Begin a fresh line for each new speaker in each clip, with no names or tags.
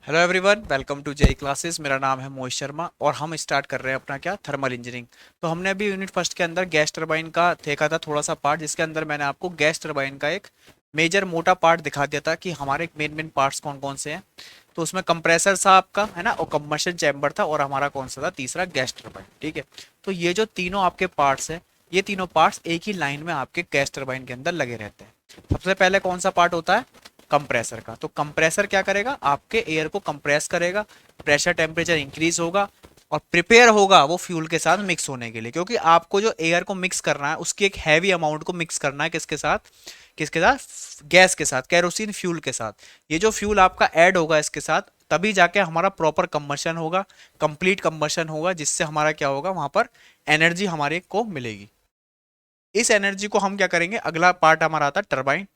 Hello everyone, welcome to JEE classes. मेरा नाम है मोहित शर्मा और हम स्टार्ट कर रहे हैं अपना क्या थर्मल इंजीनियरिंग। तो हमने अभी यूनिट फर्स्ट के अंदर गैस टरबाइन का देखा था थोड़ा सा पार्ट, जिसके अंदर मैंने आपको गैस टरबाइन का एक मेजर मोटा पार्ट दिखा दिया था कि हमारे मेन मेन पार्ट्स कौन कौन से हैं। तो उसमें कंप्रेसर था आपका, है ना, और कंबशन चैम्बर था, और हमारा कौन सा था तीसरा, गैस टरबाइन। ठीक है। तो ये जो तीनों आपके पार्ट्स हैं, ये तीनों पार्ट्स एक ही लाइन में आपके गैस टरबाइन के अंदर लगे रहते हैं। सबसे पहले कौन सा पार्ट होता है? कंप्रेसर का। तो कंप्रेसर क्या करेगा? आपके एयर को कंप्रेस करेगा, प्रेशर टेम्परेचर इंक्रीज होगा और प्रिपेयर होगा वो फ्यूल के साथ मिक्स होने के लिए, क्योंकि आपको जो एयर को मिक्स करना है उसकी एक हैवी अमाउंट को मिक्स करना है किसके साथ? किसके साथ? गैस के साथ, केरोसिन फ्यूल के साथ। ये जो फ्यूल आपका ऐड होगा इसके साथ, तभी जाके हमारा प्रॉपर कंबशन होगा, कंप्लीट कंबशन होगा, जिससे हमारा क्या होगा, वहां पर एनर्जी हमारे को मिलेगी। इस एनर्जी को हम क्या करेंगे, अगला पार्ट हमारा आता है टरबाइन।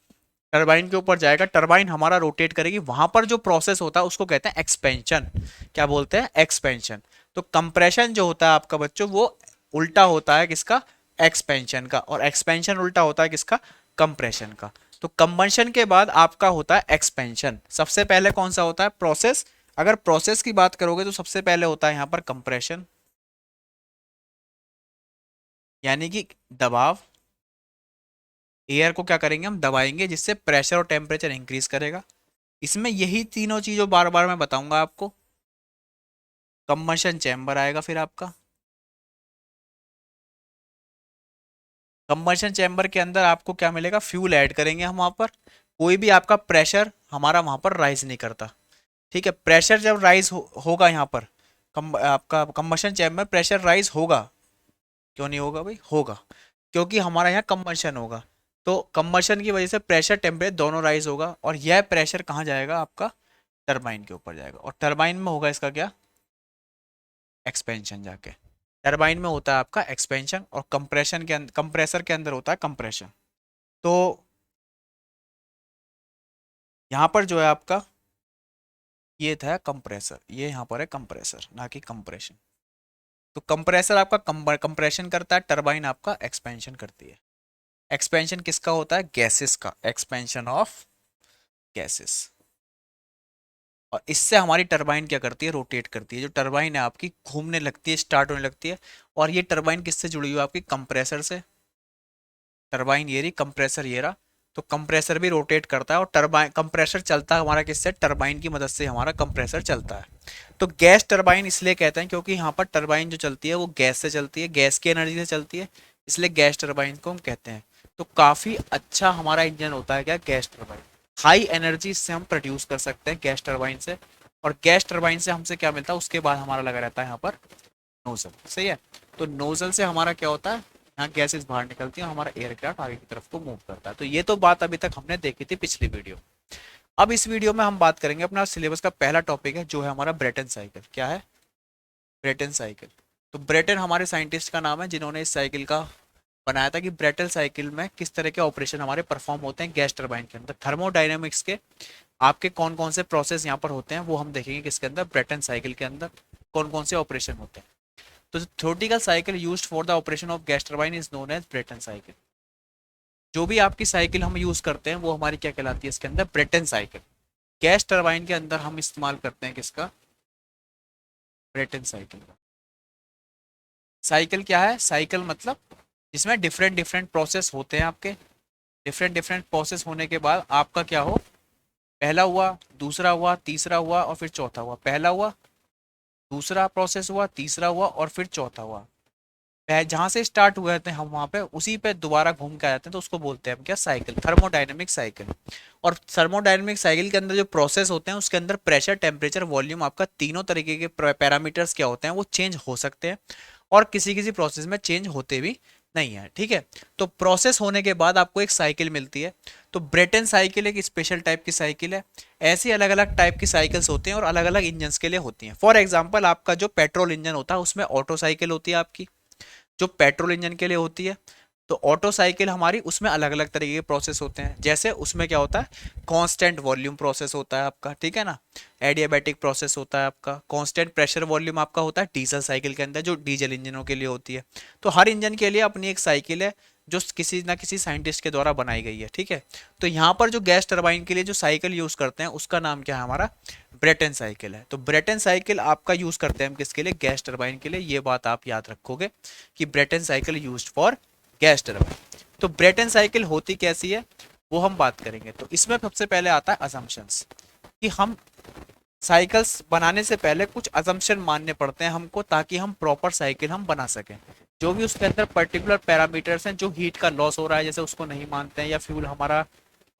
टरबाइन के ऊपर जाएगा, टरबाइन हमारा रोटेट करेगी, वहां पर जो प्रोसेस होता है उसको कहते हैं एक्सपेंशन। क्या बोलते हैं? एक्सपेंशन। तो कंप्रेशन जो होता है आपका बच्चों, वो उल्टा होता है किसका? एक्सपेंशन का। और एक्सपेंशन उल्टा होता है किसका? कंप्रेशन का। तो कंबंशन के बाद आपका होता है एक्सपेंशन। सबसे पहले कौन सा होता है? प्रोसेस। अगर प्रोसेस की बात करोगे तो सबसे पहले होता है यहां पर कंप्रेशन, यानी कि दबाव। एयर को क्या करेंगे, हम दबाएंगे, जिससे प्रेशर और टेम्परेचर इंक्रीज करेगा। इसमें यही तीनों चीजों बार बार मैं बताऊंगा आपको। कंबशन चैम्बर आएगा फिर आपका। कंबशन चैम्बर के अंदर आपको क्या मिलेगा? फ्यूल ऐड करेंगे हम वहां पर। कोई भी आपका प्रेशर हमारा वहां पर राइज नहीं करता। ठीक है। प्रेशर जब राइज होगा यहाँ पर, आपका कंबशन चैम्बर प्रेशर राइज होगा। क्यों नहीं होगा भाई? होगा, क्योंकि हमारा यहाँ कंबशन होगा। तो कंबशन की वजह से प्रेशर टेम्परेचर दोनों राइज होगा, और यह प्रेशर कहाँ जाएगा? आपका टरबाइन के ऊपर जाएगा, और टरबाइन में होगा इसका क्या? एक्सपेंशन जाके। टरबाइन में होता है आपका एक्सपेंशन, और कंप्रेशन के अंदर, कंप्रेसर के अंदर होता है कंप्रेशन। तो यहाँ पर जो है आपका, ये था कंप्रेसर, ये यहाँ पर है कंप्रेसर, ना कि कंप्रेशन। तो कंप्रेसर आपका कंप्रेशन करता है, टरबाइन आपका एक्सपेंशन करती है। एक्सपेंशन किसका होता है? गैसेस का। Expansion of gases. और इससे हमारी टरबाइन क्या करती है? रोटेट करती है। जो टरबाइन है आपकी घूमने लगती है, स्टार्ट होने लगती है। और ये टरबाइन किससे जुड़ी हुई है? आपकी कंप्रेसर से। टरबाइन ये रही, कंप्रेसर ये रहा। तो कंप्रेसर भी रोटेट करता है, और टरबाइन कंप्रेसर चलता है हमारा किससे? टरबाइन की मदद से हमारा कंप्रेसर चलता है। तो गैस टरबाइन इसलिए कहते हैं क्योंकि यहाँ पर टरबाइन जो चलती है वो गैस से चलती है, गैस की एनर्जी से चलती है, इसलिए गैस टरबाइन को हम कहते हैं। तो काफ़ी अच्छा हमारा इंजन होता है क्या? Gas turbine. हाई एनर्जी से हम प्रोड्यूस कर सकते हैं गैस टरबाइन से। और गैस टरबाइन से हमसे क्या मिलता है? उसके बाद हमारा लगा रहता है यहाँ पर नोजल। सही है। तो नोजल से हमारा क्या होता है? यहाँ गैसेस बाहर निकलती है, हमारा एयरक्राफ्ट आगे की तरफ को मूव करता है। तो ये तो बात अभी तक हमने देखी थी पिछली वीडियो। अब इस वीडियो में हम बात करेंगे, अपना सिलेबस का पहला टॉपिक है जो है हमारा ब्रेटन साइकिल। क्या है? Brayton cycle. तो ब्रेटन हमारे साइंटिस्ट का नाम है जिन्होंने इस साइकिल का बनाया था कि ब्रेटन साइकिल में किस तरह के ऑपरेशन हमारे परफॉर्म होते हैं गैस टरबाइन के अंदर। थर्मोडायनेमिक्स के आपके कौन कौन से प्रोसेस यहाँ पर होते हैं वो हम देखेंगे किसके अंदर? ब्रेटन साइकिल के अंदर कौन कौन से ऑपरेशन होते हैं। तो theoretical cycle used for the operation of gas turbine is known as Brayton cycle. जो भी आपकी साइकिल हम यूज करते हैं वो हमारी क्या कहलाती है इसके अंदर? Brayton cycle. गैस टरबाइन के अंदर हम इस्तेमाल करते हैं किसका? ब्रेटन साइकिल का। साइकिल क्या है? साइकिल मतलब जिसमें डिफरेंट डिफरेंट प्रोसेस होते हैं आपके। डिफरेंट डिफरेंट प्रोसेस होने के बाद आपका क्या हो? पहला हुआ, दूसरा हुआ, तीसरा हुआ, और फिर चौथा हुआ। पहला हुआ, दूसरा प्रोसेस हुआ, तीसरा हुआ, और फिर चौथा हुआ। जहां से स्टार्ट हुए थे हम वहां पे उसी पे दोबारा घूम के आ जाते हैं, तो उसको बोलते हैं हम क्या? Cycle, thermodynamic cycle. और थर्मोडायनेमिक साइकिल के अंदर जो प्रोसेस होते हैं उसके अंदर प्रेशर, टेम्परेचर, वॉल्यूम, आपका तीनों तरीके के पैरामीटर्स क्या होते हैं? वो चेंज हो सकते हैं, और किसी किसी प्रोसेस में चेंज होते भी नहीं है। ठीक है। तो प्रोसेस होने के बाद आपको एक साइकिल मिलती है। तो ब्रेटन साइकिल एक स्पेशल टाइप की साइकिल है। ऐसी अलग अलग टाइप की साइकिल्स होती हैं और अलग अलग इंजन के लिए होती हैं। फॉर एग्जाम्पल आपका जो पेट्रोल इंजन होता है उसमें ऑटो साइकिल होती है आपकी, जो पेट्रोल इंजन के लिए होती है। तो ऑटो साइकिल हमारी, उसमें अलग अलग तरीके के प्रोसेस होते हैं। जैसे उसमें क्या होता है? कांस्टेंट वॉल्यूम प्रोसेस होता है आपका, ठीक है ना। एडियाबैटिक प्रोसेस होता है आपका। कांस्टेंट प्रेशर वॉल्यूम आपका होता है डीजल साइकिल के अंदर, जो डीजल इंजनों के लिए होती है। तो हर इंजन के लिए अपनी एक साइकिल है जो किसी ना किसी साइंटिस्ट के द्वारा बनाई गई है, ठीक है। तो यहाँ पर जो गैस टरबाइन के लिए जो साइकिल यूज करते हैं उसका नाम क्या है, हमारा ब्रेटन साइकिल है। तो ब्रेटन साइकिल आपका यूज करते हैं हम किसके लिए, गैस टरबाइन के लिए। ये बात आप याद रखोगे कि Brayton cycle used for gas turbine. तो ब्रेटन साइकिल होती कैसी है वो हम बात करेंगे। तो इसमें सबसे पहले आता है असम्पशंस, कि हम साइकिल्स बनाने से पहले कुछ अजम्पशन मानने पड़ते हैं हमको, ताकि हम प्रॉपर साइकिल हम बना सकें। जो भी उसके अंदर पर्टिकुलर पैरामीटर्स हैं, जो हीट का लॉस हो रहा है जैसे उसको नहीं मानते हैं, या फ्यूल हमारा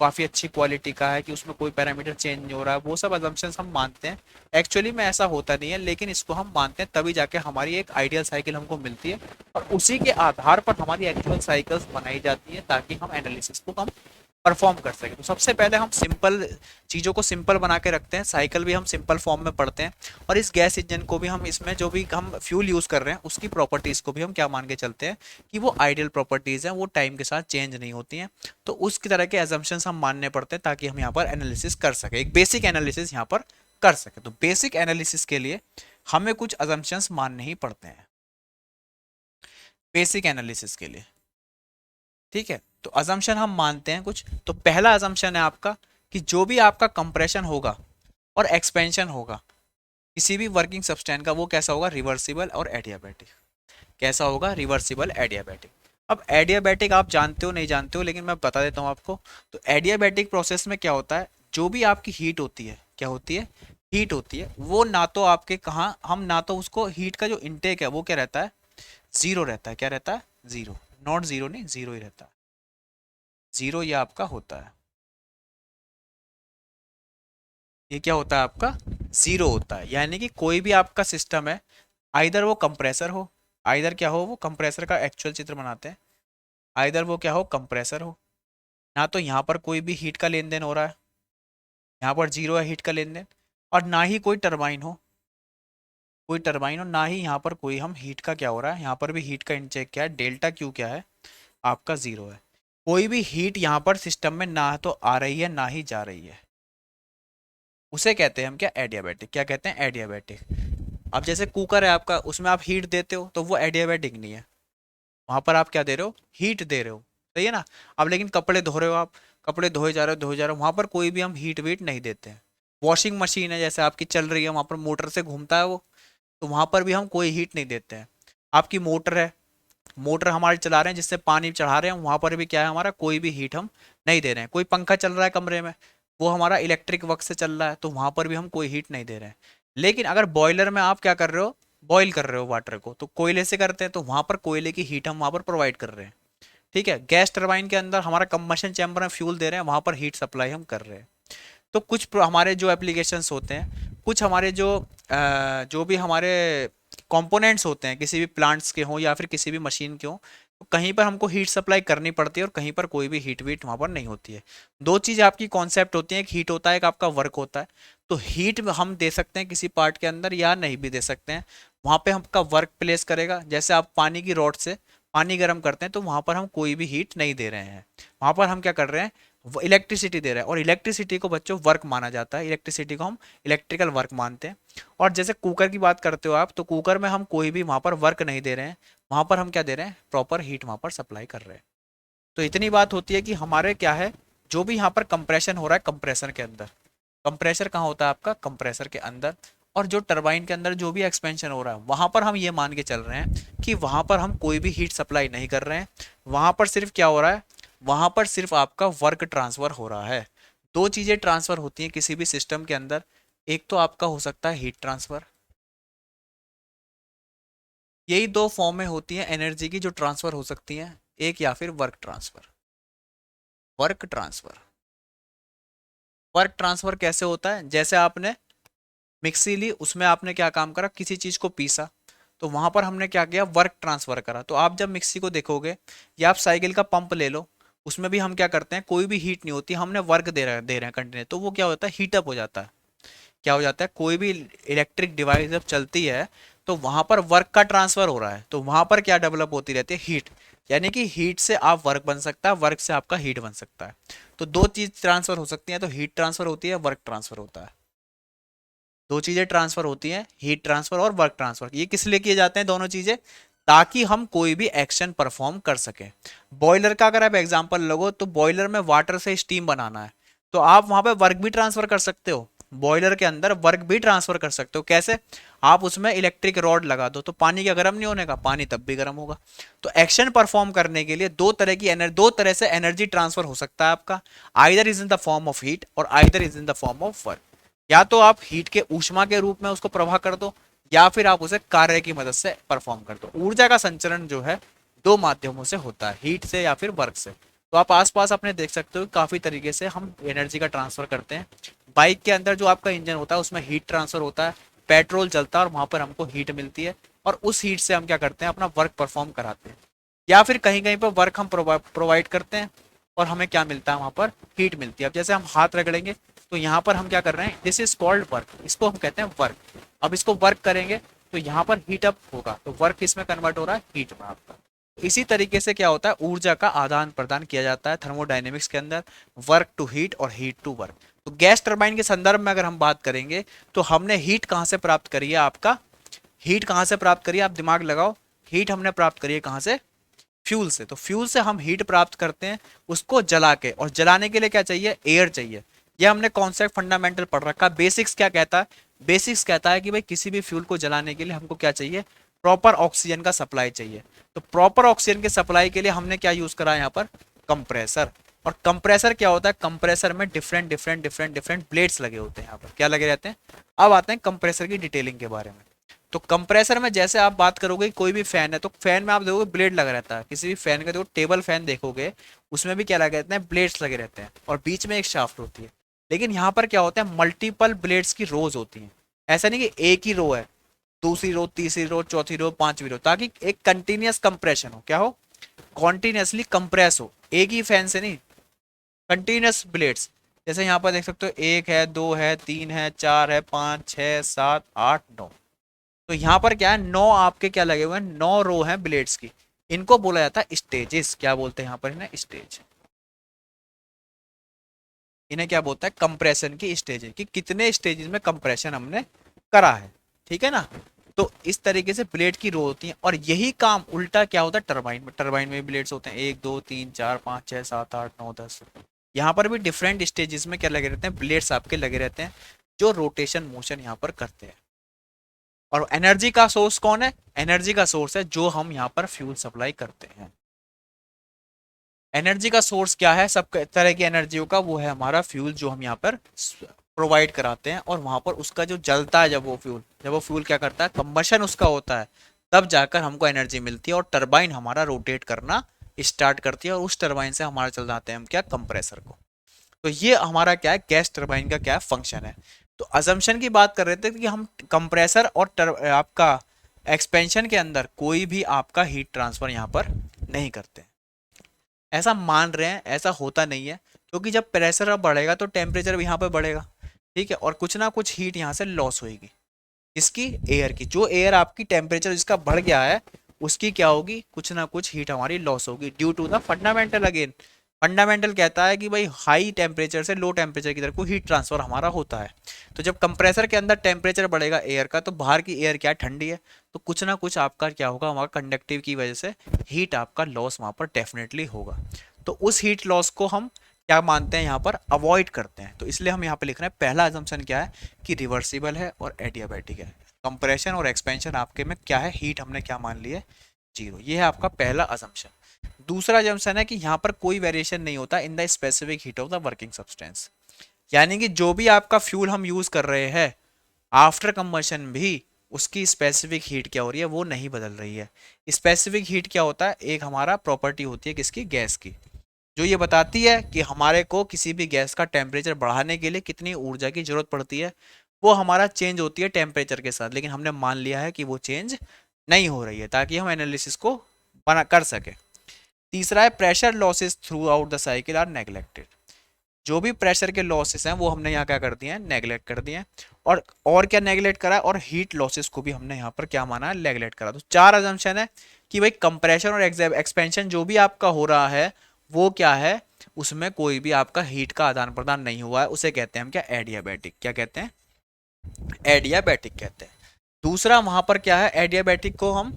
काफ़ी अच्छी क्वालिटी का है कि उसमें कोई पैरामीटर चेंज नहीं हो रहा है, वो सब अजम्पशंस हम मानते हैं। एक्चुअली में ऐसा होता नहीं है, लेकिन इसको हम मानते हैं, तभी जाके हमारी एक आइडियल साइकिल हमको मिलती है, और उसी के आधार पर हमारी एक्चुअल साइकिल्स बनाई जाती है, ताकि हम एनालिसिस को हम परफॉर्म कर सकें। तो सबसे पहले हम सिंपल चीज़ों को सिंपल बना के रखते हैं, साइकिल भी हम सिंपल फॉर्म में पढ़ते हैं, और इस गैस इंजन को भी हम इसमें जो भी हम फ्यूल यूज़ कर रहे हैं उसकी प्रॉपर्टीज़ को भी हम क्या मान के चलते हैं कि वो आइडियल प्रॉपर्टीज़ हैं, वो टाइम के साथ चेंज नहीं होती हैं। तो उस तरह के एजम्पशंस हम मानने पड़ते हैं, ताकि हम यहाँ पर एनालिसिस कर सकें, एक बेसिक एनालिसिस यहाँ पर कर सकें। तो बेसिक एनालिसिस के लिए हमें कुछ अजम्पशंस मानने ही पड़ते हैं, बेसिक एनालिसिस के लिए, ठीक है। तो अजम्पशन हम मानते हैं कुछ। तो पहला अजम्पशन है आपका कि जो भी आपका कंप्रेशन होगा और एक्सपेंशन होगा किसी भी वर्किंग सब्सटेंस का, वो कैसा होगा, रिवर्सिबल और एडियाबैटिक। कैसा होगा, रिवर्सिबल एडियाबैटिक। अब एडियाबैटिक आप जानते हो नहीं जानते हो, लेकिन मैं बता देता हूँ आपको। तो एडियाबैटिक प्रोसेस में क्या होता है, जो भी आपकी हीट होती है, क्या होती है, हीट होती है, वो ना तो आपके कहाँ हम ना तो उसको हीट का जो इनटेक है वो क्या रहता है, जीरो रहता है। क्या रहता है, जीरो, नॉट जीरो नहीं, जीरो ही रहता है। जीरो ये आपका होता है, ये क्या होता है आपका, जीरो होता है। यानी कि कोई भी आपका सिस्टम है, आइदर वो कंप्रेसर हो, आइदर क्या हो, वो कंप्रेसर का एक्चुअल चित्र बनाते हैं, आइदर वो क्या हो, कंप्रेसर हो, ना तो यहाँ पर कोई भी हीट का लेन देन हो रहा है, यहाँ पर जीरो है हीट का लेन देन, और ना ही कोई टरबाइन हो, कोई टरबाइन हो, ना ही यहाँ पर कोई हम हीट का क्या हो रहा है, यहाँ पर भी हीट का इनचेक क्या है, डेल्टा क्यू क्या है आपका, जीरो है। कोई भी हीट यहाँ पर सिस्टम में ना तो आ रही है ना ही जा रही है, उसे कहते हैं हम क्या, एडियाबैटिक। क्या कहते हैं, एडियाबैटिक। अब जैसे कुकर है आपका, उसमें आप हीट देते हो तो वो एडियाबैटिक नहीं है, वहां पर आप क्या दे रहे हो, हीट दे रहे हो, सही है ना। अब लेकिन कपड़े धो रहे हो आप, कपड़े धोए जा रहे हो धोए जा रहे हो, वहां पर कोई भी हम हीट वीट नहीं देते हैं। वॉशिंग मशीन है जैसे आपकी चल रही है, वहां पर मोटर से घूमता है वो, तो वहां पर भी हम कोई हीट नहीं देते हैं। आपकी मोटर है, मोटर हमारे चला रहे हैं जिससे पानी चढ़ा रहे हैं, वहां पर भी क्या है, हमारा कोई भी हीट हम नहीं दे रहे हैं। कोई पंखा चल रहा है कमरे में, वो हमारा इलेक्ट्रिक वर्क से चल रहा है, तो वहां पर भी हम कोई हीट नहीं दे रहे हैं। लेकिन अगर बॉयलर में आप क्या कर रहे हो, बॉईल कर रहे हो वाटर को, तो कोयले से करते हैं, तो वहां पर कोयले की हीट हम वहां पर प्रोवाइड कर रहे हैं, ठीक है। गैस टरबाइन के अंदर हमारा कंबशन चैम्बर में फ्यूल दे रहे हैं, वहां पर हीट सप्लाई हम कर रहे हैं। तो कुछ हमारे जो एप्लीकेशंस होते हैं, कुछ हमारे जो भी हमारे कंपोनेंट्स होते हैं, किसी भी प्लांट्स के हों या फिर किसी भी मशीन के हों, तो कहीं पर हमको हीट सप्लाई करनी पड़ती है और कहीं पर कोई भी हीट वीट वहाँ पर नहीं होती है। दो चीज़ आपकी कॉन्सेप्ट होती हैं, एक हीट होता है, एक आपका वर्क होता है। तो हीट हम दे सकते हैं किसी पार्ट के अंदर या नहीं भी दे सकते हैं, वहाँ पे हमका वर्क प्लेस करेगा। जैसे आप पानी की रॉड से पानी गर्म करते हैं, तो वहाँ पर हम कोई भी हीट नहीं दे रहे हैं, वहाँ पर हम क्या कर रहे हैं, वो इलेक्ट्रिसिटी दे रहा है। और इलेक्ट्रिसिटी को बच्चों वर्क माना जाता है, इलेक्ट्रिसिटी को हम इलेक्ट्रिकल वर्क मानते हैं। और जैसे कुकर की बात करते हो आप, तो कुकर में हम कोई भी वहाँ पर वर्क नहीं दे रहे हैं, वहाँ पर हम क्या दे रहे हैं, प्रॉपर हीट वहाँ पर सप्लाई कर रहे हैं। तो इतनी बात होती है कि हमारे क्या है, जो भी यहाँ पर कंप्रेशन हो रहा है कंप्रेसर के अंदर, कंप्रेसर कहाँ होता है आपका, कंप्रेसर के अंदर। और जो टरबाइन के अंदर जो भी एक्सपेंशन हो रहा है, वहाँ पर हम ये मान के चल रहे हैं कि वहाँ पर हम कोई भी हीट सप्लाई नहीं कर रहे हैं, वहाँ पर सिर्फ क्या हो रहा है, वहाँ पर सिर्फ आपका वर्क ट्रांसफर हो रहा है। दो चीज़ें ट्रांसफर होती हैं किसी भी सिस्टम के अंदर, एक तो आपका हो सकता है हीट ट्रांसफर, यही दो फॉर्म में होती हैं एनर्जी की जो ट्रांसफर हो सकती हैं, एक या फिर work transfer. Work transfer, work transfer कैसे होता है, जैसे आपने मिक्सी ली, उसमें आपने क्या काम करा, किसी चीज़ को पीसा, तो वहां पर हमने क्या किया, वर्क ट्रांसफर करा। तो आप जब मिक्सी को देखोगे, या आप साइकिल का पंप ले लो, उसमें भी हम क्या करते हैं, कोई भी हीट नहीं होती, हमने वर्क दे रहे हैं कंटिन्यू, तो वो क्या होता है, हीटअप हो जाता है। क्या हो जाता है, कोई भी इलेक्ट्रिक डिवाइस जब चलती है, तो वहां पर वर्क का ट्रांसफर हो रहा है, तो वहां पर क्या डेवलप होती रहती है, हीट। यानी कि हीट से आप वर्क बन सकता है, वर्क से आपका हीट बन सकता है। तो दो चीज ट्रांसफर हो सकती है, तो हीट ट्रांसफर होती है, वर्क ट्रांसफर होता है। दो चीजें ट्रांसफर होती हैं, हीट ट्रांसफर और वर्क ट्रांसफर। ये किस लिए किए जाते हैं दोनों चीजें, ताकि हम कोई भी एक्शन परफॉर्म कर सकें। बॉयलर का अगर आप एग्जांपल लगो तो बॉयलर में वाटर से स्टीम बनाना है, तो आप वहां पे वर्क भी ट्रांसफर कर सकते हो, बॉयलर के अंदर वर्क भी ट्रांसफर कर सकते हो। कैसे? आप उसमें इलेक्ट्रिक रॉड लगा दो तो पानी क्या गर्म नहीं होने का, पानी तब भी गर्म होगा। तो एक्शन परफॉर्म करने के लिए दो तरह से एनर्जी ट्रांसफर हो सकता है आपका, either is in the form of heat और either is in the form of work. या तो आप हीट के ऊष्मा के रूप में उसको प्रवाह कर दो, या फिर आप उसे कार्य की मदद से परफॉर्म कर दो। ऊर्जा का संचरण जो है दो माध्यमों से होता है, हीट से या फिर वर्क से। तो आप आसपास अपने देख सकते हो काफी तरीके से हम एनर्जी का ट्रांसफर करते हैं। बाइक के अंदर जो आपका इंजन होता है उसमें हीट ट्रांसफर होता है, पेट्रोल जलता है और वहां पर हमको हीट मिलती है, और उस हीट से हम क्या करते हैं, अपना वर्क परफॉर्म कराते हैं। या फिर कहीं कहीं पर वर्क हम प्रोवाइड करते हैं और हमें क्या मिलता है, वहां पर हीट मिलती है। अब जैसे हम हाथ रगड़ेंगे तो यहाँ पर हम क्या कर रहे हैं, दिस इज कॉल्ड वर्क, इसको हम कहते हैं वर्क। अब इसको वर्क करेंगे तो यहाँ पर हीट अप होगा, तो वर्क इसमें कन्वर्ट हो रहा है हीट में आपका। इसी तरीके से क्या होता है, ऊर्जा का आदान प्रदान किया जाता है थर्मोडायनेमिक्स के अंदर, वर्क टू हीट और हीट टू वर्क। तो गैस टरबाइन के संदर्भ में अगर हम बात करेंगे तो हमने हीट कहाँ से प्राप्त करी है, आपका हीट कहाँ से प्राप्त करी है, आप दिमाग लगाओ। हीट हमने प्राप्त करी है कहाँ से, फ्यूल से। तो फ्यूल से हम हीट प्राप्त करते हैं उसको जला के, और जलाने के लिए क्या चाहिए, एयर चाहिए। ये हमने कॉन्सेप्ट फंडामेंटल पढ़ रखा। बेसिक्स क्या कहता है, बेसिक्स कहता है कि भाई किसी भी फ्यूल को जलाने के लिए हमको क्या चाहिए, प्रॉपर ऑक्सीजन का सप्लाई चाहिए। तो प्रॉपर ऑक्सीजन के सप्लाई के लिए हमने क्या यूज करा है यहाँ पर, कंप्रेसर। और कंप्रेसर क्या होता है, कंप्रेसर में different different different different blades लगे होते हैं, यहाँ पर क्या लगे रहते हैं। अब आते हैं कंप्रेसर की डिटेलिंग के बारे में। तो कंप्रेसर में जैसे आप बात करोगे, कोई भी फैन है तो फैन में आप देखोगे ब्लेड लगा रहता है। किसी भी फैन का देखो, टेबल फैन देखोगे उसमें भी क्या लगे रहते हैं, ब्लेड्स लगे रहते हैं, और बीच में एक शाफ्ट होती है। लेकिन यहाँ पर क्या होता है, मल्टीपल ब्लेड्स की रोज होती हैं। ऐसा नहीं कि एक ही रो है, दूसरी रो, तीसरी रो, चौथी रो, पांचवी रो, ताकि एक कंटिन्यूअस कंप्रेशन हो, क्या हो, कॉन्टिन्यूसली कंप्रेस हो, एक ही फैन से नहीं, कंटिन्यूअस ब्लेड्स। जैसे यहाँ पर देख सकते हो, एक है, दो है, तीन है, चार है, पाँच, छः, सात, आठ, नौ। तो यहाँ पर क्या है, नौ आपके क्या लगे हुए हैं, नौ रो हैं ब्लेड्स की। इनको बोला जाता है स्टेजेस। क्या बोलते हैं यहाँ पर इन्हें, स्टेज। इन्हें क्या बोलता है, कंप्रेशन की स्टेज है, कि कितने स्टेजेस में कंप्रेशन हमने करा है। ठीक है ना। तो इस तरीके से ब्लेड की रो होती है, और यही काम उल्टा क्या होता है टरबाइन में। टरबाइन में ब्लेड्स होते हैं, एक, दो, तीन, चार, पाँच, छः, सात, आठ, नौ, 10। यहाँ पर भी डिफरेंट स्टेजेस में क्या लगे रहते हैं, ब्लेड्स आपके लगे रहते हैं, जो रोटेशन मोशन यहाँ पर करते हैं। और एनर्जी का सोर्स कौन है, एनर्जी का सोर्स है जो हम यहाँ पर फ्यूल सप्लाई करते हैं। एनर्जी का सोर्स क्या है, सब तरह की एनर्जियों का, वो है हमारा फ्यूल जो हम यहाँ पर प्रोवाइड कराते हैं। और वहां पर उसका जो जलता है, जब वो फ्यूल क्या करता है, कंबशन उसका होता है, तब जाकर हमको एनर्जी मिलती है, और टरबाइन हमारा रोटेट करना स्टार्ट करती है, और उस टरबाइन से हमारा चल जाते हैं हम क्या, कंप्रेसर को। तो ये हमारा क्या है, गैस टरबाइन का क्या फंक्शन है। तो अजम्पशन की बात कर रहे थे कि हम कंप्रेसर और आपका एक्सपेंशन के अंदर कोई भी आपका हीट ट्रांसफर यहाँ पर नहीं करते, ऐसा मान रहे हैं। ऐसा होता नहीं है, क्योंकि जब प्रेशर अब बढ़ेगा तो टेम्परेचर भी यहाँ पर बढ़ेगा। ठीक है, और कुछ ना कुछ हीट यहाँ से लॉस होगी, इसकी एयर की, जो एयर आपकी टेम्परेचर जिसका बढ़ गया है उसकी क्या होगी, कुछ ना कुछ हीट हमारी लॉस होगी, due to the fundamental. Again fundamental कहता है कि भाई हाई टेम्परेचर से लो टेम्परेचर की तरफ को हीट ट्रांसफर हमारा होता है। तो जब कंप्रेसर के अंदर टेम्परेचर बढ़ेगा एयर का, तो बाहर की एयर क्या ठंडी है, तो कुछ ना कुछ आपका क्या होगा, हमारा कंडक्टिव की वजह से हीट आपका लॉस वहां पर डेफिनेटली होगा। तो उस हीट लॉस को हम क्या मानते हैं, यहाँ पर अवॉइड करते हैं। तो इसलिए हम यहाँ पे लिख रहे हैं, पहला अजम्पशन क्या है कि रिवर्सिबल है और एडियाबैटिक है। कंप्रेशन और एक्सपेंशन आपके में क्या है, हीट हमने क्या मान ली है, जीरो। ये है आपका पहला अजम्पशन। दूसरा अजम्पशन है कि यहाँ पर कोई वेरिएशन नहीं होता in the specific heat of the working substance. यानी कि जो भी आपका फ्यूल हम यूज कर रहे हैं, आफ्टर कंबशन भी उसकी स्पेसिफिक हीट क्या हो रही है, वो नहीं बदल रही है। स्पेसिफिक हीट क्या होता है, एक हमारा प्रॉपर्टी होती है किसकी, गैस की, जो ये बताती है कि हमारे को किसी भी गैस का टेम्परेचर बढ़ाने के लिए कितनी ऊर्जा की जरूरत पड़ती है। वो हमारा चेंज होती है टेम्परेचर के साथ, लेकिन हमने मान लिया है कि वो चेंज नहीं हो रही है, ताकि हम एनालिसिस को बना कर सके। तीसरा है pressure losses throughout the cycle are neglected. जो भी प्रेशर के लॉसेस हैं वो हमने यहाँ क्या कर दिए हैं, नेग्लेक्ट कर दिए हैं। और क्या नेग्लेक्ट करा है, और हीट लॉसेस को भी हमने यहाँ पर क्या माना है, नेग्लेक्ट करा। तो चार अजम्पशन है कि भाई कंप्रेशन और एक्सपेंशन जो भी आपका हो रहा है वो क्या है, उसमें कोई भी आपका हीट का आदान प्रदान नहीं हुआ है, उसे कहते हैं हम क्या, एडियाबैटिक। क्या कहते हैं, एडियाबैटिक कहते हैं। दूसरा वहां पर क्या है, एडियाबैटिक को हम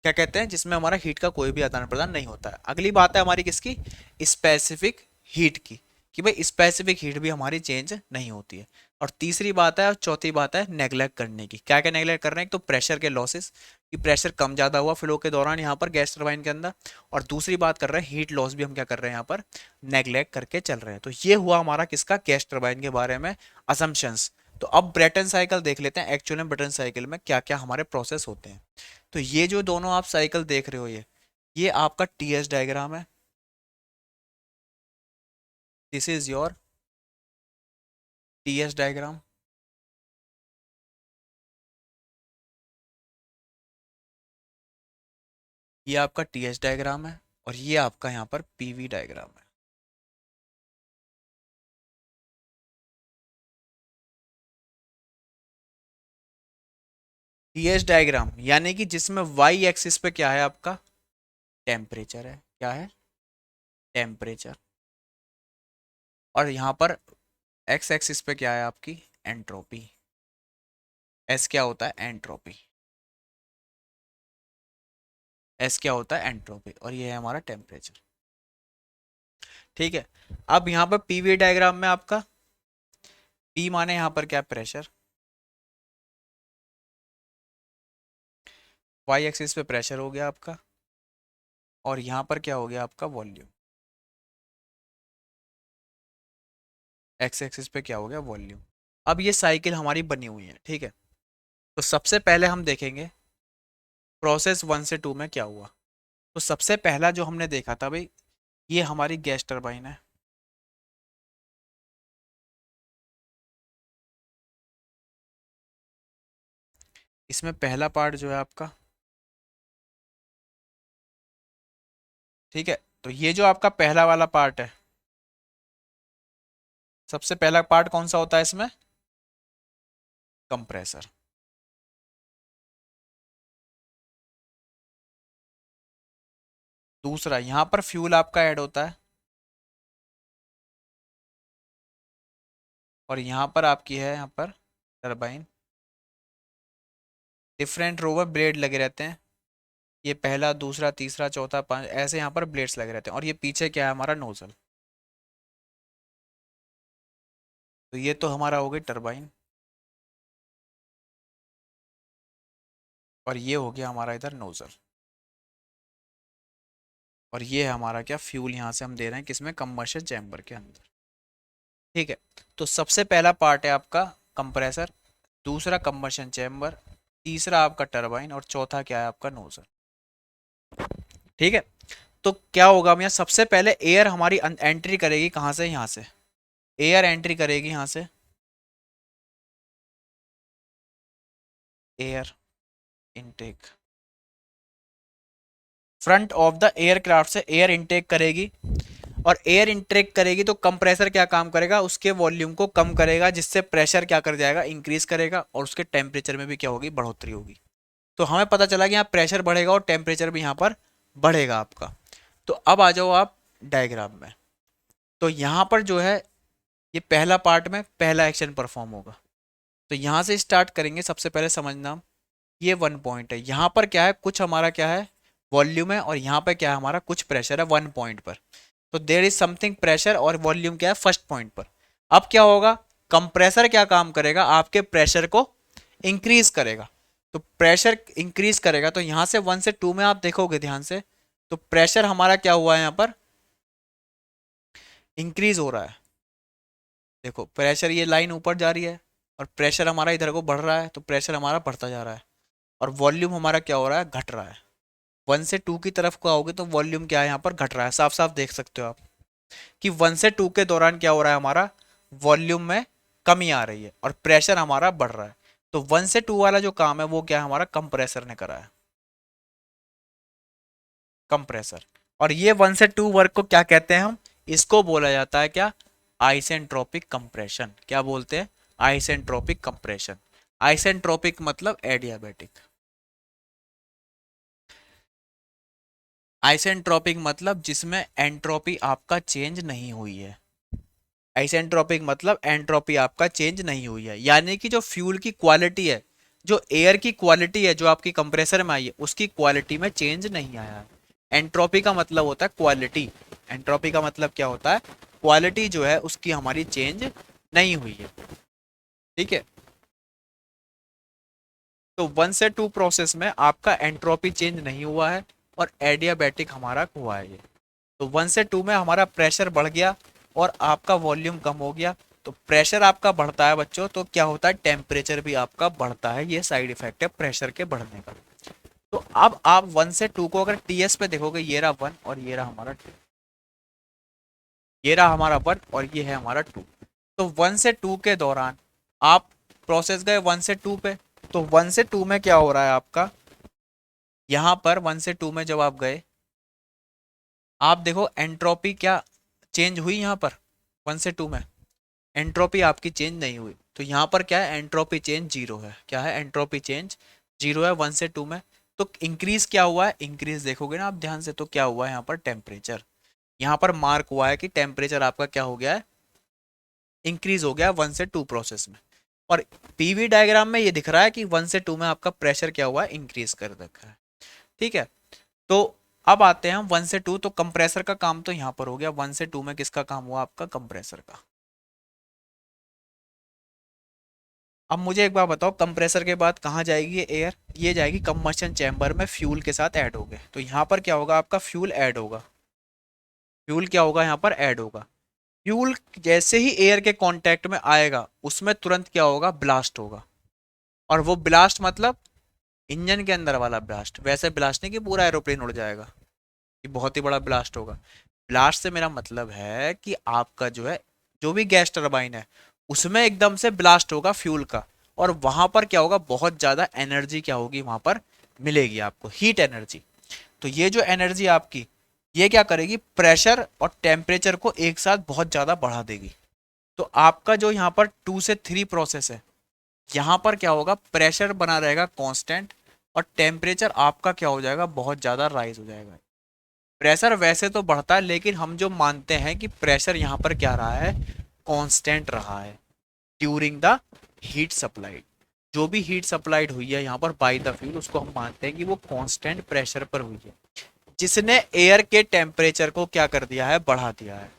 क्या कहते हैं, जिसमें हमारा हीट का कोई भी आदान प्रदान नहीं होता है। अगली बात है हमारी किसकी, स्पेसिफिक हीट की, कि भाई स्पेसिफिक हीट भी हमारी चेंज नहीं होती है। और तीसरी बात है और चौथी बात है नेग्लेक्ट करने की। क्या क्या नेग्लेक्ट कर रहे हैं, तो प्रेशर के लॉसेस, कि प्रेशर कम ज़्यादा हुआ फ्लो के दौरान यहाँ पर गैस टरबाइन के अंदर। और दूसरी बात कर रहे हैं हीट लॉस भी हम क्या कर रहे हैं यहाँ पर नेग्लेक्ट करके चल रहे हैं। तो ये हुआ हमारा किसका, गैस टरबाइन के बारे में असम्पशंस। तो अब ब्रेटन साइकिल देख लेते हैं, एक्चुअली में ब्रेटन साइकिल में क्या क्या हमारे प्रोसेस होते हैं। तो ये जो दोनों आप साइकिल देख रहे हो, ये आपका टीएस डायग्राम है। This is your TS diagram. ये आपका टीएस डायग्राम है और ये आपका यहाँ पर पीवी डायग्राम है। टीएस डायग्राम यानी कि जिसमें वाई एक्सिस पे क्या है आपका, टेम्परेचर है। क्या है, टेम्परेचर। और यहाँ पर एक्स एक्सिस पे क्या है आपकी, एंट्रोपी। एस क्या होता है, एंट्रोपी। एस क्या होता है, एंट्रोपी। और ये है हमारा टेम्परेचर। ठीक है। अब यहाँ पर पीवी डायग्राम में आपका पी माने यहाँ पर क्या, प्रेशर। वाई एक्सिस पे प्रेशर हो गया आपका, और यहाँ पर क्या हो गया आपका, वॉल्यूम। एक्स एक्सिस पे क्या हो गया, वॉल्यूम। अब ये साइकिल हमारी बनी हुई है, ठीक है। तो सबसे पहले हम देखेंगे प्रोसेस 1 से 2 में क्या हुआ। तो सबसे पहला जो हमने देखा था भाई, ये हमारी गैस टरबाइन है। इसमें पहला पार्ट जो है आपका, ठीक है। तो ये जो आपका पहला वाला पार्ट है, सबसे पहला पार्ट कौन सा होता है इसमें, कंप्रेसर। दूसरा यहां पर फ्यूल आपका ऐड होता है, और यहां पर आपकी है यहाँ पर टरबाइन। डिफरेंट रो में ब्लेड लगे रहते हैं, ये पहला दूसरा तीसरा चौथा पांच, ऐसे यहाँ पर ब्लेड्स लगे रहते हैं। और ये पीछे क्या है हमारा, नोजल। तो ये तो हमारा हो गई टरबाइन, और ये हो गया हमारा इधर नोजल। और ये है हमारा क्या, फ्यूल यहाँ से हम दे रहे हैं किसमें, कंबशन चैम्बर के अंदर। ठीक है। तो सबसे पहला पार्ट है आपका कंप्रेसर, दूसरा कंबशन चैम्बर, तीसरा आपका टरबाइन, और चौथा क्या है आपका नोजल। ठीक है। तो क्या होगा, हम यहाँ सबसे पहले एयर हमारी एंट्री करेगी कहाँ से, यहाँ से। एयर एंट्री करेगी यहाँ से, air intake, front of the aircraft से एयर इनटेक करेगी। और एयर इनटेक करेगी तो कंप्रेसर क्या काम करेगा, उसके वॉल्यूम को कम करेगा, जिससे प्रेशर क्या कर जाएगा, इंक्रीज करेगा, और उसके टेम्परेचर में भी क्या होगी, बढ़ोतरी होगी। तो हमें पता चला कि यहाँ प्रेशर बढ़ेगा और टेम्परेचर भी यहाँ पर बढ़ेगा आपका। तो अब आ जाओ आप डायग्राम में। तो यहाँ पर जो है, ये पहला पार्ट में पहला एक्शन परफॉर्म होगा। तो यहाँ से स्टार्ट करेंगे, सबसे पहले समझना, ये 1 पॉइंट है, यहाँ पर क्या है, कुछ हमारा क्या है, वॉल्यूम है, और यहाँ पे क्या है हमारा, कुछ प्रेशर है 1 पॉइंट पर। तो देर इज समथिंग प्रेशर, और वॉल्यूम क्या है फर्स्ट पॉइंट पर। अब क्या होगा, कंप्रेसर क्या काम करेगा, आपके प्रेशर को इंक्रीज करेगा। तो प्रेशर इंक्रीज करेगा, तो यहाँ से 1 से 2 में आप देखोगे ध्यान से, तो प्रेशर हमारा क्या हुआ है, यहाँ पर इंक्रीज हो रहा है। देखो प्रेशर, ये लाइन ऊपर जा रही है, और प्रेशर हमारा इधर को बढ़ रहा है, तो प्रेशर हमारा बढ़ता जा रहा है। और वॉल्यूम हमारा क्या हो रहा है, घट रहा है। 1 से 2 की तरफ को आओगे तो वॉल्यूम क्या है, यहाँ पर घट रहा है। साफ साफ देख सकते हो आप कि 1 से 2 के दौरान क्या हो रहा है, हमारा वॉल्यूम में कमी आ रही है और प्रेशर हमारा बढ़ रहा है। तो 1 से 2 वाला जो काम है वो क्या है, हमारा कंप्रेसर ने करा है, कंप्रेसर। और ये 1 से 2 वर्क को क्या कहते हैं हम, इसको बोला जाता है क्या, आइसेंट्रोपिक कंप्रेशन। क्या बोलते हैं, आइसेंट्रोपिक कंप्रेशन। आइसेंट्रोपिक मतलब एडियाबैटिक। आइसेंट्रोपिक मतलब जिसमें एंट्रोपी आपका चेंज नहीं हुई है। आइसेंट्रोपिक मतलब एंट्रोपी आपका चेंज नहीं हुई है, यानी कि जो फ्यूल की क्वालिटी है जो एयर की क्वालिटी है जो आपकी कंप्रेसर में आई है उसकी क्वालिटी में चेंज नहीं आया है। एंट्रोपी का मतलब होता है क्वालिटी। एंट्रोपी का मतलब क्या होता है? क्वालिटी जो है उसकी हमारी चेंज नहीं हुई है। ठीक है, तो 1 से 2 प्रोसेस में आपका एंट्रोपी चेंज नहीं हुआ है और एडियाबैटिक हमारा हुआ है ये। तो 1 से 2 में हमारा प्रेशर बढ़ गया और आपका वॉल्यूम कम हो गया। तो प्रेशर आपका बढ़ता है बच्चों, तो क्या होता है? टेम्परेचर भी आपका बढ़ता है। ये साइड इफेक्ट है प्रेशर के बढ़ने का। तो अब आप 1 से 2 को अगर टीएस पे देखोगे, ये रहा 1 और ये रहा हमारा 2, ये रहा हमारा 1 और ये है हमारा 2। तो 1 से 2 के दौरान आप प्रोसेस गए 1 से 2 पे। तो 1 से 2 में क्या हो रहा है आपका? यहाँ पर 1 से 2 में जब आप गए, आप देखो एंट्रोपी क्या चेंज हुई यहाँ पर? 1 से 2 में एंट्रोपी आपकी चेंज नहीं हुई। तो यहाँ पर क्या है? एंट्रोपी चेंज जीरो है। क्या है? एंट्रोपी चेंज जीरो है 1 से 2 में। तो इंक्रीज क्या हुआ है? इंक्रीज देखोगे ना आप ध्यान से, तो क्या हुआ है यहाँ पर? टेम्परेचर। यहाँ पर मार्क हुआ है कि टेम्परेचर आपका क्या हो गया है? इंक्रीज हो गया 1 से 2 प्रोसेस में। और पीवी डायग्राम में ये दिख रहा है कि 1 से 2 में आपका प्रेशर क्या हुआ है? इंक्रीज कर रखा है। ठीक है, तो अब आते हैं हम 1 से 2। तो कंप्रेसर का काम तो यहाँ पर हो गया। 1 से 2 में किसका काम हुआ? आपका कंप्रेसर का। अब मुझे एक बार बताओ, कंप्रेसर के बाद कहाँ जाएगी ये एयर? ये जाएगी कंबशन चैम्बर में, फ्यूल के साथ ऐड हो गए। तो यहाँ पर क्या होगा? आपका फ्यूल ऐड होगा। फ्यूल क्या होगा? यहाँ पर ऐड होगा। फ्यूल जैसे ही एयर के कांटेक्ट में आएगा उसमें तुरंत क्या होगा? ब्लास्ट होगा। और वो ब्लास्ट मतलब इंजन के अंदर वाला ब्लास्ट, वैसे ब्लास्ट नहीं कि पूरा एरोप्लेन उड़ जाएगा। ये बहुत ही बड़ा ब्लास्ट होगा। ब्लास्ट से मेरा मतलब है कि आपका जो है, जो भी गैस टरबाइन है उसमें एकदम से ब्लास्ट होगा फ्यूल का। और वहां पर क्या होगा? बहुत ज्यादा एनर्जी क्या होगी? वहां पर मिलेगी आपको, हीट एनर्जी। तो ये जो एनर्जी आपकी, ये क्या करेगी? प्रेशर और टेम्परेचर को एक साथ बहुत ज्यादा बढ़ा देगी। तो आपका जो यहाँ पर 2 से 3 प्रोसेस है, यहाँ पर क्या होगा? प्रेशर बना रहेगा कांस्टेंट और टेम्परेचर आपका क्या हो जाएगा? बहुत ज़्यादा राइज हो जाएगा। प्रेशर वैसे तो बढ़ता है, लेकिन हम जो मानते हैं कि प्रेशर यहाँ पर क्या रहा है? कांस्टेंट रहा है ड्यूरिंग द हीट सप्लाइड। जो भी हीट सप्लाइड हुई है यहाँ पर बाय द फ्यूल, उसको हम मानते हैं कि वो कांस्टेंट प्रेशर पर हुई है, जिसने एयर के टेम्परेचर को क्या कर दिया है? बढ़ा दिया है।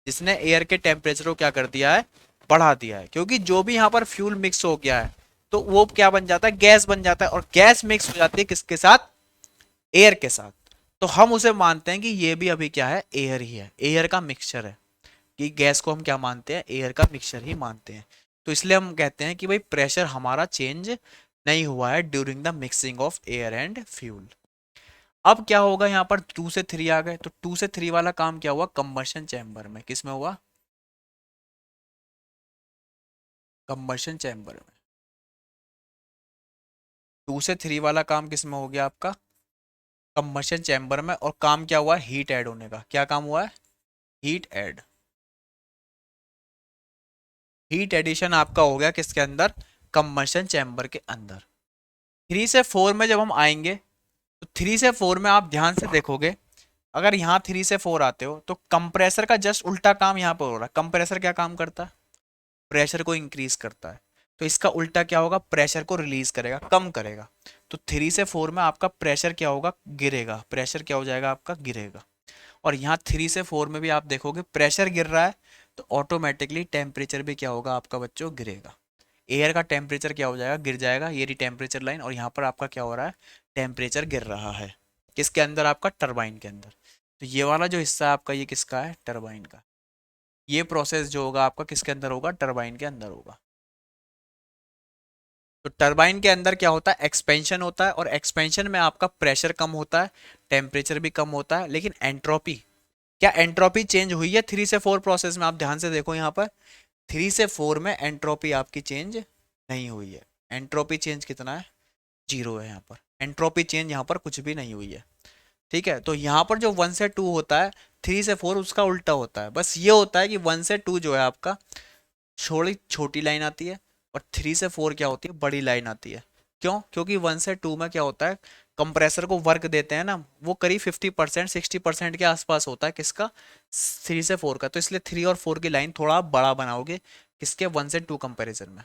जिसने एयर के टेम्परेचर को क्या कर दिया है? बढ़ा दिया है। क्योंकि जो भी यहाँ पर फ्यूल मिक्स हो गया है तो वो क्या बन जाता है? गैस बन जाता है। और गैस मिक्स हो जाती है किसके साथ? एयर के साथ। तो हम उसे मानते हैं कि ये भी अभी क्या है? एयर ही है, एयर का मिक्सचर है। कि गैस को हम क्या मानते हैं? एयर का मिक्सचर ही मानते हैं। तो इसलिए हम कहते हैं कि भाई प्रेशर हमारा चेंज नहीं हुआ है during the mixing of air and fuel. अब क्या होगा? यहाँ पर 2 से 3 आ गए। तो 2 से 3 वाला काम क्या हुआ? कंबशन चैम्बर में। किस में हुआ? कंबशन चैम्बर में। 2 से 3 वाला काम किस में हो गया आपका? कंबशन चैम्बर में। और काम क्या हुआ? हीट ऐड होने का। क्या काम हुआ है? Heat add. हीट एडिशन आपका हो गया किसके अंदर? कंबशन चैम्बर के अंदर। 3 से 4 में जब हम आएंगे, तो 3 से 4 में आप ध्यान से देखोगे, अगर यहाँ 3 से 4 आते हो तो कंप्रेसर का जस्ट उल्टा काम यहाँ पर हो रहा है। कंप्रेसर क्या काम करता है? प्रेशर को इंक्रीज करता है। तो इसका उल्टा क्या होगा? प्रेशर को रिलीज करेगा, कम करेगा। तो 3 से 4 में आपका प्रेशर क्या होगा? गिरेगा। प्रेशर क्या हो जाएगा? आपका गिरेगा। और यहाँ 3 से 4 में भी आप देखोगे प्रेशर गिर रहा है, तो ऑटोमेटिकली टेम्परेचर भी क्या होगा आपका बच्चों? गिरेगा। एयर का टेम्परेचर क्या हो जाएगा? गिर जाएगा। ये रही टेम्परेचर लाइन। और यहाँ पर आपका क्या हो रहा है? टेम्परेचर गिर रहा है। किसके अंदर? आपका टरबाइन के अंदर। तो ये वाला जो हिस्सा है आपका, ये किसका है? टरबाइन का। ये प्रोसेस जो होगा आपका किसके अंदर होगा? टरबाइन के अंदर होगा। तो टरबाइन के अंदर क्या होता है? एक्सपेंशन होता है। और एक्सपेंशन में आपका प्रेशर कम होता है, टेम्परेचर भी कम होता है। लेकिन एंट्रोपी, क्या एंट्रोपी चेंज हुई है 3 से 4 प्रोसेस में? आप ध्यान से देखो यहाँ पर 3 से 4 में एंट्रोपी आपकी चेंज नहीं हुई है। एंट्रोपी चेंज कितना है? जीरो है यहाँ पर। एंट्रोपी चेंज यहाँ पर कुछ भी नहीं हुई है। ठीक है, तो यहाँ पर जो 1 से 2 होता है, 3 से 4 उसका उल्टा होता है। बस ये होता है कि 1 से 2 जो है आपका छोटी छोटी लाइन आती है, और 3 से 4 क्या होती है? बड़ी लाइन आती है। क्यों? क्योंकि 1 से 2 में क्या होता है? कंप्रेसर को वर्क देते हैं ना, वो करीब 50% 60% के आसपास होता है। किसका? 3 से 4 का। तो इसलिए 3 और 4 की लाइन थोड़ा आप बड़ा बनाओगे किसके? 1 से 2 कंपेरिजन में।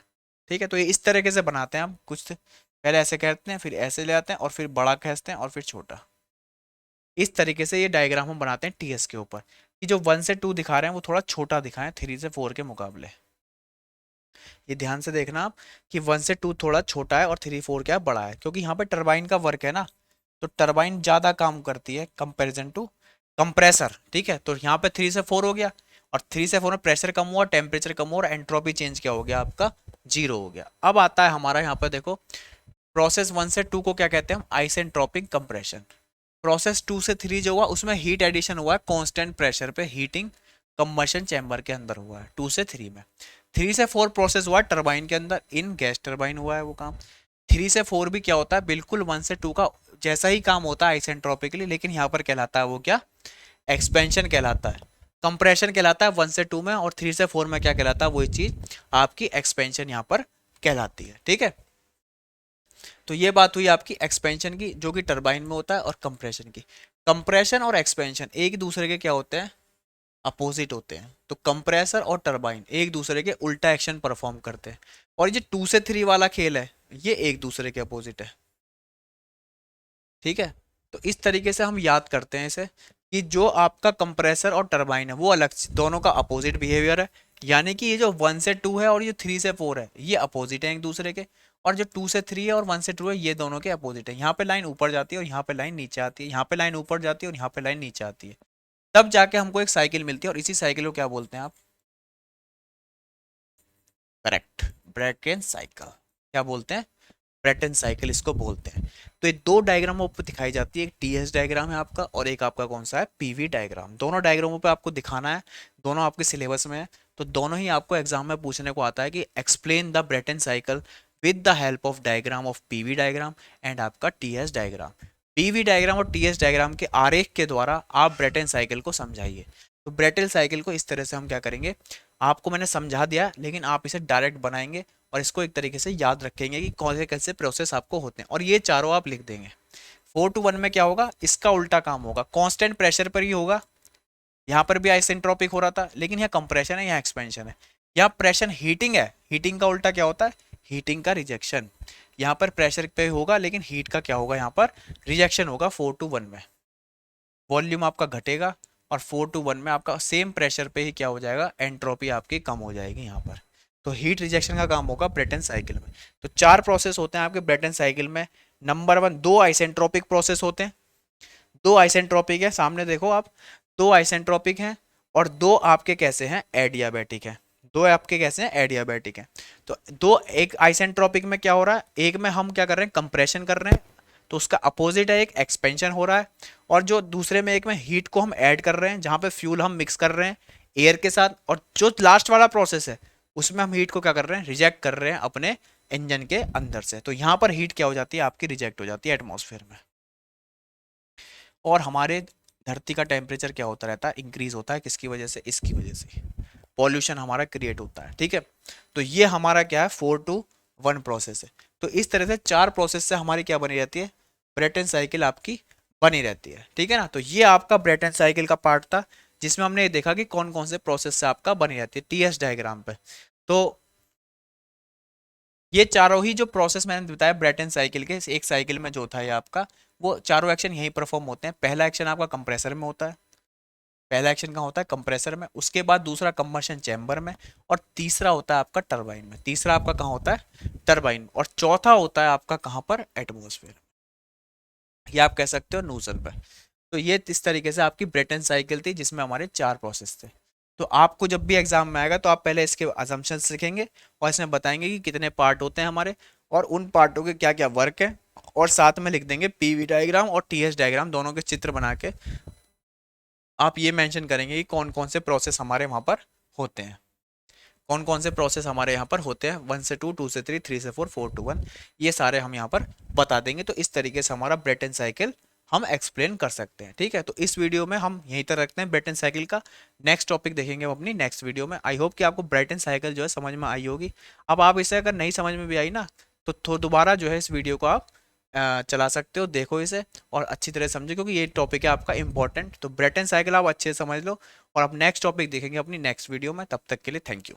ठीक है, तो ये इस तरीके से बनाते हैं हम कुछ, पहले ऐसे कहते हैं, फिर ऐसे ले आते हैं, और फिर बड़ा खींचते हैं, और फिर छोटा। इस तरीके से ये डायग्राम हम बनाते हैं टीएस के ऊपर, कि जो 1 से 2 दिखा रहे हैं वो थोड़ा छोटा दिखाएं 3 से 4 के मुकाबले। ये ध्यान से देखना आप कि 1 से 2 थोड़ा छोटा है और 3 4 क्या है, बड़ा है, क्योंकि यहाँ पे टरबाइन का वर्क है ना, तो टरबाइन ज़्यादा काम करती है कंपेरिजन टू कंप्रेसर। ठीक है, तो यहाँ पे 3 से 4 हो गया, और 3 से 4 में प्रेशर कम हुआ, टेम्परेचर कम हुआ, और एंट्रोपी चेंज क्या हो गया आपका, 0 हो गया। अब आता है हमारा यहाँ पे देखो, प्रोसेस 1 से 2 को क्या कहते हैं हम, आइसेंट्रोपिक कंप्रेशन। प्रोसेस 2 से 3 जो हुआ उसमें हीट एडिशन हुआ है कांस्टेंट प्रेशर पे, हीटिंग कंबशन चैम्बर के अंदर हुआ है 2 से 3 में। 3 से 4 प्रोसेस हुआ है टरबाइन के अंदर, इन गैस टरबाइन हुआ है वो काम। 3 से 4 भी क्या होता है, बिल्कुल 1 से 2 का जैसा ही काम होता है आइसेंट्रोपिकली, लेकिन यहाँ पर कहलाता है वो क्या, एक्सपेंशन कहलाता है, कंप्रेशन कहलाता है 1 से 2 में, और 3 से 4 में क्या कहलाता है, वही चीज आपकी एक्सपेंशन यहाँ पर कहलाती है। ठीक है, तो ये बात हुई आपकी एक्सपेंशन की, जो कि टरबाइन में होता है, और कंप्रेशन की। कंप्रेशन और एक्सपेंशन एक दूसरे के क्या होते हैं, अपोजिट होते हैं। तो कंप्रेसर और टरबाइन एक दूसरे के उल्टा एक्शन परफॉर्म करते हैं, और ये 2 से 3 वाला खेल है, ये एक दूसरे के अपोजिट है। ठीक है, तो इस तरीके से हम याद करते हैं इसे, कि जो आपका कंप्रेसर और टरबाइन है वो अलग, दोनों का अपोजिट बिहेवियर है। यानी कि ये जो 1 से 2 है और ये 3 से 4 है, ये अपोजिट है एक दूसरे के, और जो 2 से 3 है और 1 से 2 है, ये दोनों के अपोजिट है। यहाँ पे लाइन ऊपर जाती है और यहाँ पे लाइन नीचे आती है, यहाँ पे लाइन ऊपर जाती है और यहाँ पे लाइन नीचे आती है, तब जाके हमको एक साइकिल मिलती है, और इसी साइकिल को क्या बोलते हैं आप, करेक्ट, ब्रेटन साइकिल। क्या बोलते हैं, ब्रेटन साइकिल इसको बोलते हैं। तो ये दो डायग्रामों पर दिखाई जाती है, एक टीएस डायग्राम है आपका, और एक आपका कौन सा है, पीवी डायग्राम। दोनों डायग्रामों पे आपको दिखाना है, दोनों आपके सिलेबस में है, तो दोनों ही आपको एग्जाम में पूछने को आता है कि explain the Brayton cycle with the help of diagram of PV diagram and आपका टीएस डायग्राम। पीवी डायग्राम और टीएस डायग्राम के आरेख के द्वारा आप ब्रेटन साइकिल को समझाइए। तो ब्रेटन साइकिल को इस तरह से हम क्या करेंगे, आपको मैंने समझा दिया, लेकिन आप इसे डायरेक्ट बनाएंगे और इसको एक तरीके से याद रखेंगे कि कौन से कैसे प्रोसेस आपको होते हैं, और ये चारों आप लिख देंगे। 4 to 1 में क्या होगा, इसका उल्टा काम होगा, कांस्टेंट प्रेशर पर ही होगा। यहाँ पर भी आइसेंट्रोपिक हो रहा था, लेकिन यहाँ कंप्रेशन है, यहाँ एक्सपेंशन है। यहाँ प्रेशर हीटिंग है, हीटिंग का उल्टा क्या होता है, हीटिंग का रिजेक्शन। यहाँ पर प्रेशर पे होगा, लेकिन हीट का क्या होगा, यहाँ पर रिजेक्शन होगा 4 to 1 में। वॉल्यूम आपका घटेगा, और 4 to 1 में आपका सेम प्रेशर पे ही क्या हो जाएगा, एंट्रोपी आपकी कम हो जाएगी यहाँ पर। तो हीट रिजेक्शन का काम होगा ब्रेटन साइकिल में। तो 4 प्रोसेस होते हैं आपके ब्रेटन साइकिल में। नंबर 1, 2 आइसेंट्रोपिक प्रोसेस होते हैं, 2 आइसेंट्रोपिक है, सामने देखो आप, 2 आइसेंट्रोपिक हैं, और 2 आपके कैसे हैं, एडियाबैटिक हैं। 2 आपके कैसे हैं, एडियाबैटिक हैं। तो दो, एक आइसेंट्रोपिक में क्या हो रहा है, एक में हम क्या कर रहे हैं, कंप्रेशन कर रहे हैं, तो उसका अपोजिट है, एक एक्सपेंशन हो रहा है। और जो दूसरे में, एक में हीट को हम ऐड कर रहे हैं, जहाँ पे फ्यूल हम मिक्स कर रहे हैं एयर के साथ, और जो लास्ट वाला प्रोसेस है उसमें हम हीट को क्या कर रहे हैं, रिजेक्ट कर रहे हैं अपने इंजन के अंदर से। तो यहाँ पर हीट क्या हो जाती है, आपकी रिजेक्ट हो जाती है एटमॉस्फेयर में। और हमारे धरती का टेम्परेचर क्या होता रहता है, इंक्रीज होता है, किसकी वजह से, इसकी वजह से पॉल्यूशन हमारा क्रिएट होता है। ठीक है, तो ये हमारा क्या है, 4 to 1 प्रोसेस है। तो इस तरह से 4 प्रोसेस से हमारी क्या बनी रहती है, ब्रेटन साइकिल आपकी बनी रहती है। ठीक है ना, तो ये आपका ब्रेटन साइकिल का पार्ट था, जिसमें हमने देखा कि कौन कौन से प्रोसेस से आपका बनी रहती है टीएस डायग्राम पे। तो ये चारों ही जो प्रोसेस मैंने बताया ब्रेटन साइकिल के, एक साइकिल में जो था ये आपका, वो चारों एक्शन यही परफॉर्म होते हैं। पहला एक्शन आपका कंप्रेसर में होता है, पहला एक्शन कहाँ होता है, कंप्रेसर में, उसके बाद दूसरा कंबशन चैम्बर में, और तीसरा होता है आपका टरबाइन में। तीसरा आपका कहाँ होता है, टरबाइन, और चौथा होता है आपका कहाँ पर, एटमॉस्फेयर, या आप कह सकते हो नूजल पर। तो ये इस तरीके से आपकी ब्रेटन साइकिल थी, जिसमें हमारे 4 प्रोसेस थे। तो आपको जब भी एग्जाम में आएगा तो आप पहले इसके अजम्पशंस लिखेंगे, और इसमें बताएंगे कि कितने पार्ट होते हैं हमारे, और उन पार्टों के क्या क्या वर्क है, और साथ में लिख देंगे पीवी डायग्राम और टीएस डायग्राम, दोनों के चित्र बना के आप ये मेंशन करेंगे कि कौन कौन से प्रोसेस हमारे वहाँ पर होते हैं, कौन कौन से प्रोसेस हमारे यहाँ पर होते हैं, 1 से 2, 2 से 3, 3 से 4, 4 to 1, ये सारे हम यहाँ पर बता देंगे। तो इस तरीके से हमारा ब्रेटन साइकिल हम एक्सप्लेन कर सकते हैं। ठीक है, तो इस वीडियो में हम यहीं तक रखते हैं ब्रेटन साइकिल का। नेक्स्ट टॉपिक देखेंगे हम अपनी नेक्स्ट वीडियो में। आई होप कि आपको ब्रेटन साइकिल जो है समझ में आई होगी। अब आप इसे अगर नहीं समझ में भी आई ना, तो दोबारा जो है इस वीडियो को आप चला सकते हो, देखो इसे और अच्छी तरह समझो, क्योंकि ये टॉपिक है आपका इंपॉर्टेंट। तो ब्रेटन साइकिल आप अच्छे से समझ लो, और अब नेक्स्ट टॉपिक देखेंगे अपनी नेक्स्ट वीडियो में। तब तक के लिए थैंक यू।